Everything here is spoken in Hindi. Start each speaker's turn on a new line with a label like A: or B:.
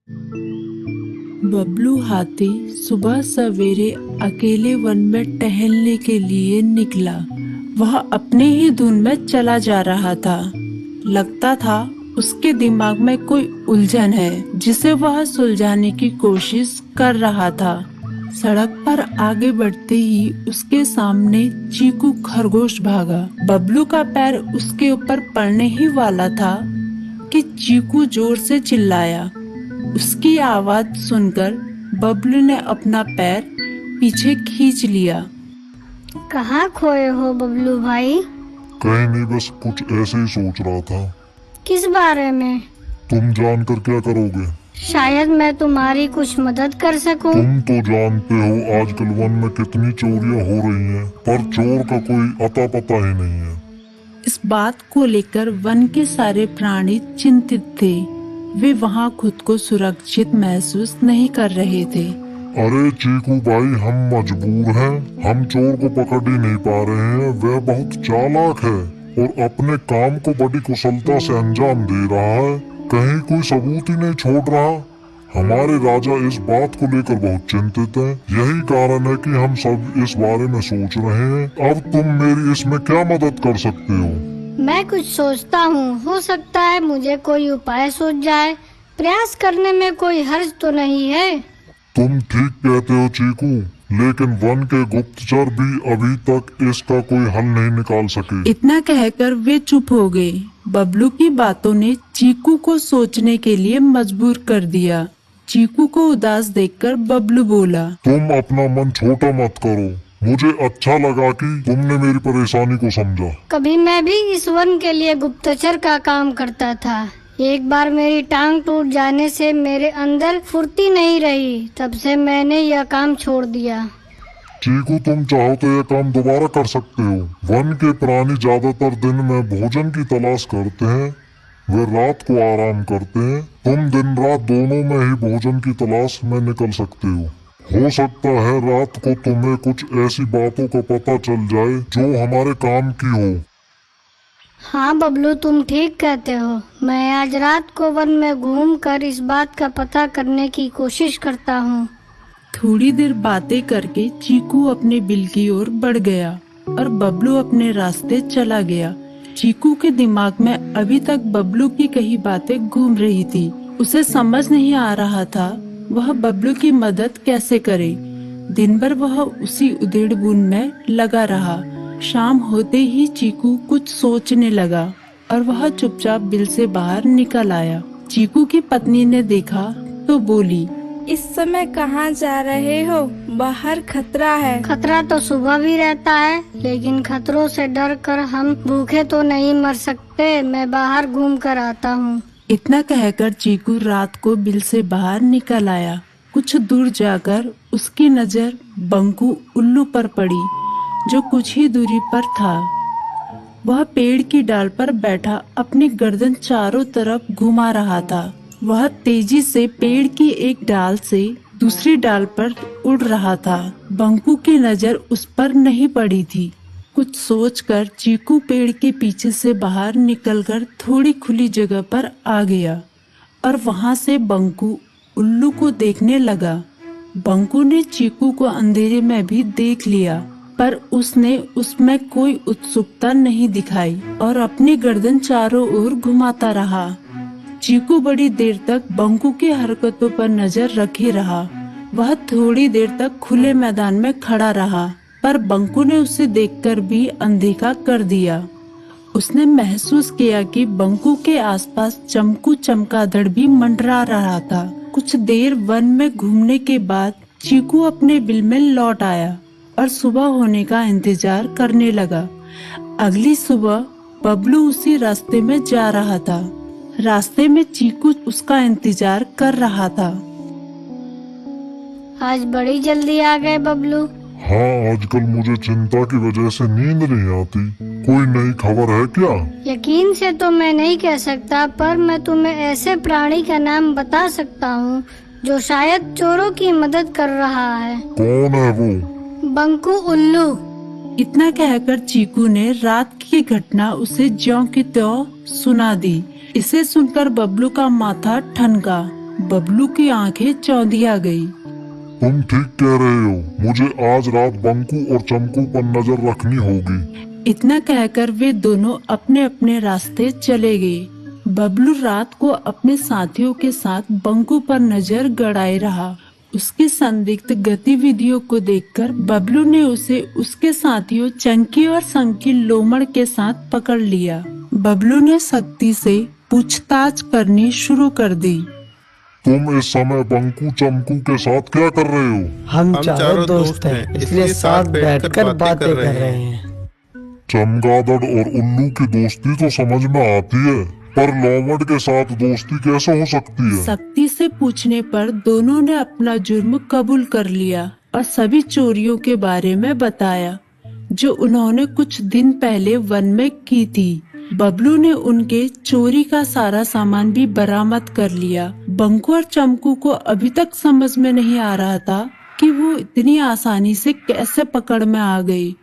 A: बबलू हाथी सुबह सवेरे अकेले वन में टहलने के लिए निकला। वह अपने ही धुन में चला जा रहा था। लगता था उसके दिमाग में कोई उलझन है जिसे वह सुलझाने की कोशिश कर रहा था। सड़क पर आगे बढ़ते ही उसके सामने चीकू खरगोश भागा। बबलू का पैर उसके ऊपर पड़ने ही वाला था कि चीकू जोर से चिल्लाया। उसकी आवाज सुनकर बबलू ने अपना पैर पीछे खींच लिया।
B: कहाँ खोए हो बबलू भाई?
C: कहीं नहीं, बस कुछ ऐसे ही सोच रहा था।
B: किस बारे में?
C: तुम जानकर क्या करोगे?
B: शायद मैं तुम्हारी कुछ मदद कर सकूं।
C: तुम तो जानते हो आजकल वन में कितनी चोरियां हो रही हैं, पर चोर का कोई अता पता ही नहीं है।
A: इस बात को लेकर वन के सारे प्राणी चिंतित थे। वे वहाँ खुद को सुरक्षित महसूस नहीं कर रहे थे।
C: अरे चीकू भाई, हम मजबूर हैं। हम चोर को पकड़ ही नहीं पा रहे हैं। वह बहुत चालाक है और अपने काम को बड़ी कुशलता से अंजाम दे रहा है। कहीं कोई सबूत ही नहीं छोड़ रहा। हमारे राजा इस बात को लेकर बहुत चिंतित हैं। यही कारण है कि हम सब इस बारे में सोच रहे हैं। अब तुम मेरी इसमें क्या मदद कर सकते हो?
B: मैं कुछ सोचता हूँ, हो सकता है मुझे कोई उपाय सूझ जाए। प्रयास करने में कोई हर्ज तो नहीं है।
C: तुम ठीक कहते हो चीकू, लेकिन वन के गुप्तचर भी अभी तक इसका कोई हल नहीं निकाल सके।
A: इतना कहकर वे चुप हो गए। बबलू की बातों ने चीकू को सोचने के लिए मजबूर कर दिया। चीकू को उदास देखकर बबलू बोला,
C: तुम अपना मन छोटा मत करो। मुझे अच्छा लगा कि तुमने मेरी परेशानी को समझा।
B: कभी मैं भी इस वन के लिए गुप्तचर का काम करता था। एक बार मेरी टांग टूट जाने से मेरे अंदर फुर्ती नहीं रही। तब से मैंने यह काम छोड़ दिया।
C: चीकू, तुम चाहो तो यह काम दोबारा कर सकते हो। वन के प्राणी ज्यादातर दिन में भोजन की तलाश करते हैं, वे रात को आराम करते हैं। तुम दिन रात दोनों में ही भोजन की तलाश में निकल सकते हो। हो सकता है रात को तुम्हें कुछ ऐसी बातों का पता चल जाए जो हमारे काम की हो।
B: हाँ बबलू, तुम ठीक कहते हो। मैं आज रात को वन में घूमकर इस बात का पता करने की कोशिश करता हूँ।
A: थोड़ी देर बातें करके चीकू अपने बिल की ओर बढ़ गया और बबलू अपने रास्ते चला गया। चीकू के दिमाग में अभी तक बबलू की कही बातें घूम रही थी। उसे समझ नहीं आ रहा था वह बबलू की मदद कैसे करे। दिन भर वह उसी उधेड़-बुन में लगा रहा। शाम होते ही चीकू कुछ सोचने लगा और वह चुपचाप बिल से बाहर निकल आया। चीकू की पत्नी ने देखा तो बोली,
D: इस समय कहाँ जा रहे हो? बाहर खतरा है।
B: खतरा तो सुबह भी रहता है, लेकिन खतरों से डर कर हम भूखे तो नहीं मर सकते। मैं बाहर घूम कर आता हूँ।
A: इतना कहकर चीकू रात को बिल से बाहर निकल आया। कुछ दूर जाकर उसकी नजर बंकू उल्लू पर पड़ी, जो कुछ ही दूरी पर था। वह पेड़ की डाल पर बैठा अपनी गर्दन चारों तरफ घुमा रहा था। वह तेजी से पेड़ की एक डाल से दूसरी डाल पर उड़ रहा था। बंकू की नजर उस पर नहीं पड़ी थी। कुछ सोचकर चीकू पेड़ के पीछे से बाहर निकलकर थोड़ी खुली जगह पर आ गया और वहां से बंकू उल्लू को देखने लगा। बंकू ने चीकू को अंधेरे में भी देख लिया, पर उसने उसमें कोई उत्सुकता नहीं दिखाई और अपनी गर्दन चारों ओर घुमाता रहा। चीकू बड़ी देर तक बंकू की हरकतों पर नजर रखे रहा। वह थोड़ी देर तक खुले मैदान में खड़ा रहा, पर बंकू ने उसे देखकर भी अनदेखा कर दिया। उसने महसूस किया कि बंकू के आसपास चमकू चमगादड़ भी मंडरा रहा था। कुछ देर वन में घूमने के बाद चीकू अपने बिल में लौट आया और सुबह होने का इंतजार करने लगा। अगली सुबह बबलू उसी रास्ते में जा रहा था। रास्ते में चीकू उसका इंतजार कर रहा था।
B: आज बड़ी जल्दी आ गए बबलू।
C: हाँ, आजकल मुझे चिंता की वजह से नींद नहीं आती। कोई नई खबर है क्या?
B: यकीन से तो मैं नहीं कह सकता, पर मैं तुम्हें ऐसे प्राणी का नाम बता सकता हूँ जो शायद चोरों की मदद कर रहा है।
C: कौन है वो?
B: बंकू उल्लू।
A: इतना कहकर चीकू ने रात की घटना उसे ज्यों की त्यों सुना दी। इसे सुनकर बबलू का माथा ठनका। बबलू की आंखें चौंधिया गई।
C: तुम ठीक कह रहे हो, मुझे आज रात बंकू और चमकू पर नजर रखनी होगी।
A: इतना कहकर वे दोनों अपने अपने रास्ते चले गए। बबलू रात को अपने साथियों के साथ बंकू पर नजर गड़ाए रहा। उसकी संदिग्ध गतिविधियों को देखकर बबलू ने उसे उसके साथियों चंकी और संकी लोमड़ के साथ पकड़ लिया। बबलू ने सख्ती से पूछताछ करनी शुरू कर दी।
C: तुम इस समय बंकू चमकू के साथ क्या कर रहे हो?
E: हम चारों दोस्त हैं, इसलिए साथ बैठकर बातें कर रहे हैं।
C: चमगादड़ और उल्लू की दोस्ती तो समझ में आती है, पर लोमड़ के साथ दोस्ती कैसे हो सकती है?
A: सख्ती से पूछने पर दोनों ने अपना जुर्म कबूल कर लिया और सभी चोरियों के बारे में बताया जो उन्होंने कुछ दिन पहले वन में की थी। बबलू ने उनके चोरी का सारा सामान भी बरामद कर लिया। बंकू और चमकू को अभी तक समझ में नहीं आ रहा था कि वो इतनी आसानी से कैसे पकड़ में आ गई।